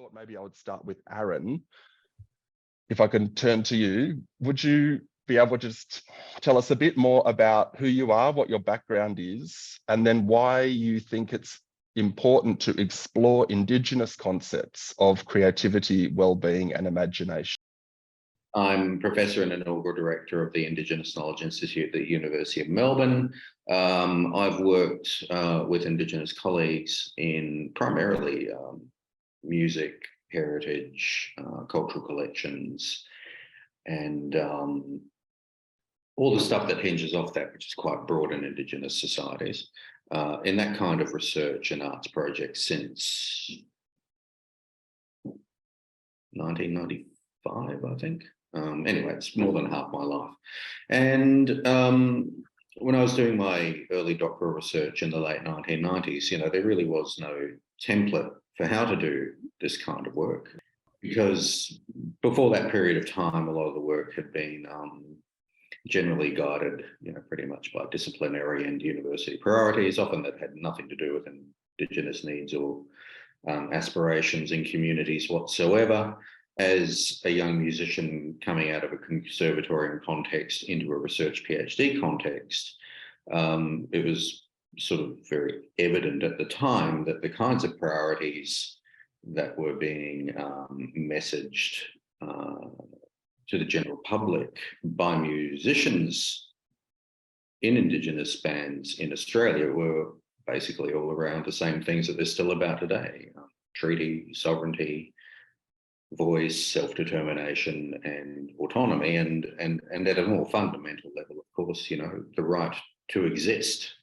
thought maybe I would start with Aaron. If I can turn to you, would you be able to just tell us a bit more about who you are, what your background is, and then why you think it's important to explore Indigenous concepts of creativity, well-being, and imagination? I'm Professor and Inaugural Director of the Indigenous Knowledge Institute at the University of Melbourne. I've worked with Indigenous colleagues in primarily music, heritage, cultural collections, and all the stuff that hinges off that, which is quite broad in Indigenous societies, in that kind of research and arts projects since 1995, I think. Anyway, it's more than half my life. And when I was doing my early doctoral research in the late 1990s, there really was no template for how to do this kind of work, because before that period of time, a lot of the work had been generally guided, pretty much by disciplinary and university priorities, often that had nothing to do with Indigenous needs or aspirations in communities whatsoever. As a young musician coming out of a conservatorium context into a research PhD context, it was sort of very evident at the time that the kinds of priorities that were being messaged to the general public by musicians in Indigenous bands in Australia were basically all around the same things that they're still about today: treaty, sovereignty, voice, self-determination, and autonomy, and at a more fundamental level, of course, the right to exist,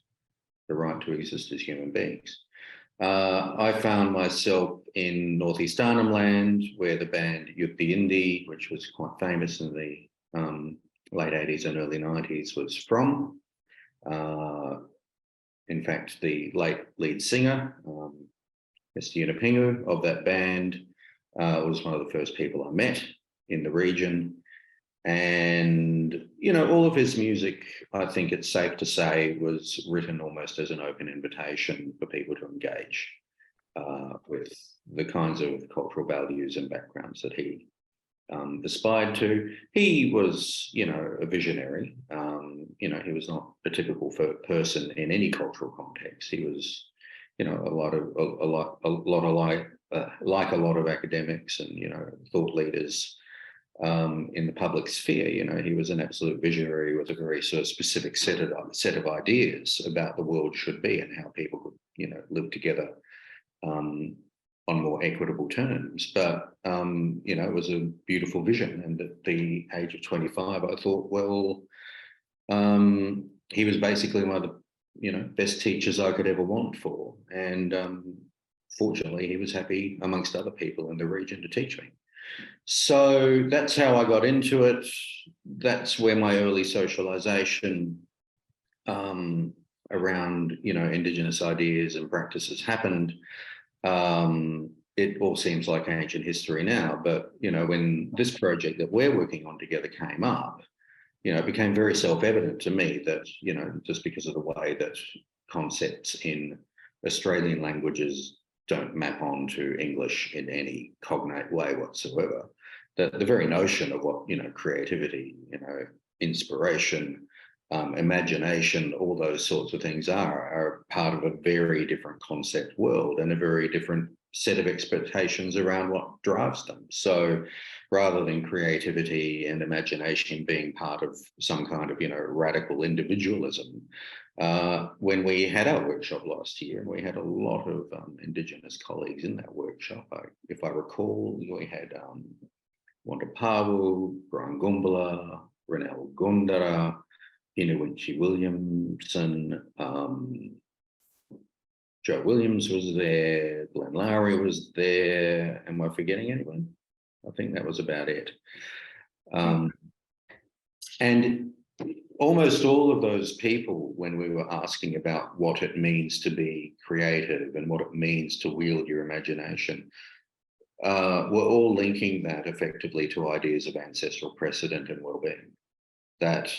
as human beings. I found myself in Northeast Arnhem Land, where the band Yukti Indi, which was quite famous in the late 80s and early 90s, was from. In fact, the late lead singer, Mr. Yunipingu of that band, was one of the first people I met in the region. And, all of his music, I think it's safe to say, was written almost as an open invitation for people to engage with the kinds of cultural values and backgrounds that he aspired to. He was, a visionary. He was not a typical person in any cultural context. He was, like a lot of academics and thought leaders in the public sphere. He was an absolute visionary with a very sort of specific set of ideas about the world should be and how people could live together on more equitable terms. But it was a beautiful vision, and at the age of 25 I thought, well, he was basically one of the best teachers I could ever want for, and fortunately, he was happy, amongst other people in the region, to teach me. So that's how I got into it. That's where my early socialization around, Indigenous ideas and practices happened. It all seems like ancient history now, but, when this project that we're working on together came up, it became very self-evident to me that, just because of the way that concepts in Australian languages don't map onto English in any cognate way whatsoever, that the very notion of what, creativity, inspiration, imagination, all those sorts of things are part of a very different concept world and a very different set of expectations around what drives them. So rather than creativity and imagination being part of some kind of, radical individualism, when we had our workshop last year, and we had a lot of Indigenous colleagues in that workshop, if I recall, we had Wanda Pavu, Brian Gumbala, Renelle Gundara, Inuwinchi Williamson, Joe Williams was there, Glenn Lowry was there. Am I forgetting anyone? I think that was about it. And almost all of those people, when we were asking about what it means to be creative and what it means to wield your imagination, were all linking that effectively to ideas of ancestral precedent and well-being, that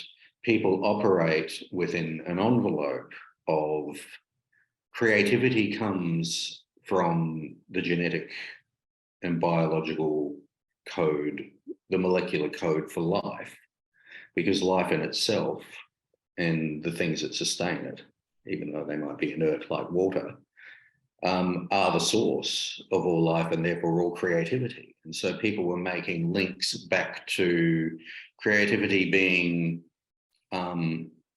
people operate within an envelope of creativity comes from the genetic and biological code, the molecular code for life, because life in itself and the things that sustain it, even though they might be inert like water, are the source of all life and therefore all creativity. And so people were making links back to creativity being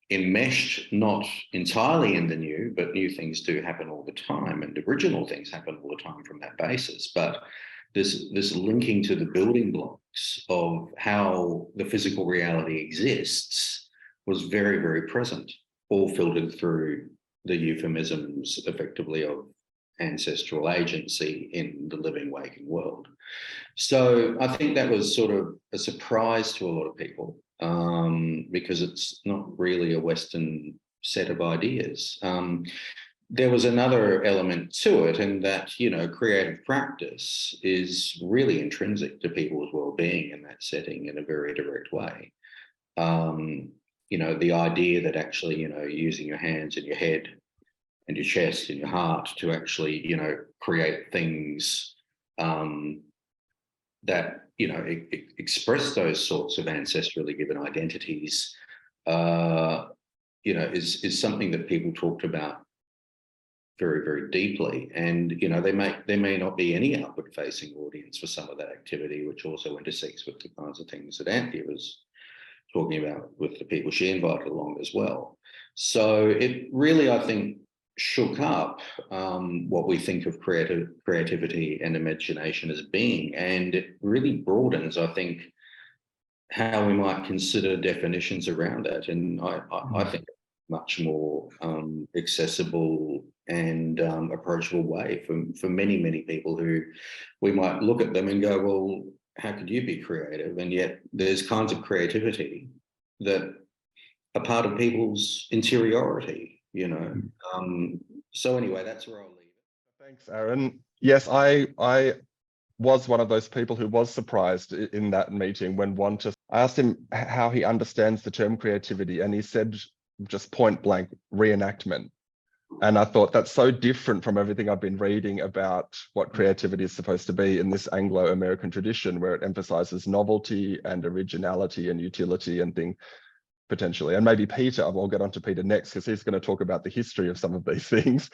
enmeshed, not entirely in the new, but new things do happen all the time, and original things happen all the time from that basis. But this linking to the building blocks of how the physical reality exists was very, very present, all filtered through the euphemisms effectively of ancestral agency in the living, waking world. So I think that was sort of a surprise to a lot of people, because it's not really a Western set of ideas. There was another element to it, in that, you know, creative practice is really intrinsic to people's well-being in that setting in a very direct way. You know, the idea that actually, you know, using your hands and your head and your chest and your heart to actually, you know, create things that, you know, express those sorts of ancestrally given identities, you know, is something that people talked about very, very deeply. And, you know, there may not be any outward facing audience for some of that activity, which also intersects with the kinds of things that Anthea was talking about with the people she invited along as well. So it really, I think, shook up what we think of creativity and imagination as being, and it really broadens, I think, how we might consider definitions around that. And I think much more accessible and approachable way for many, many people who we might look at them and go, well, how could you be creative? And yet there's kinds of creativity that are part of people's interiority, you know. So anyway, that's where I'll leave it. Thanks, Aaron. Yes, I was one of those people who was surprised in that meeting when I asked him how he understands the term creativity, and he said just point blank, reenactment. And I thought that's so different from everything I've been reading about what creativity is supposed to be in this Anglo-American tradition, where it emphasizes novelty and originality and utility and thing potentially. And maybe Peter, I'll get on to Peter next, because he's going to talk about the history of some of these things.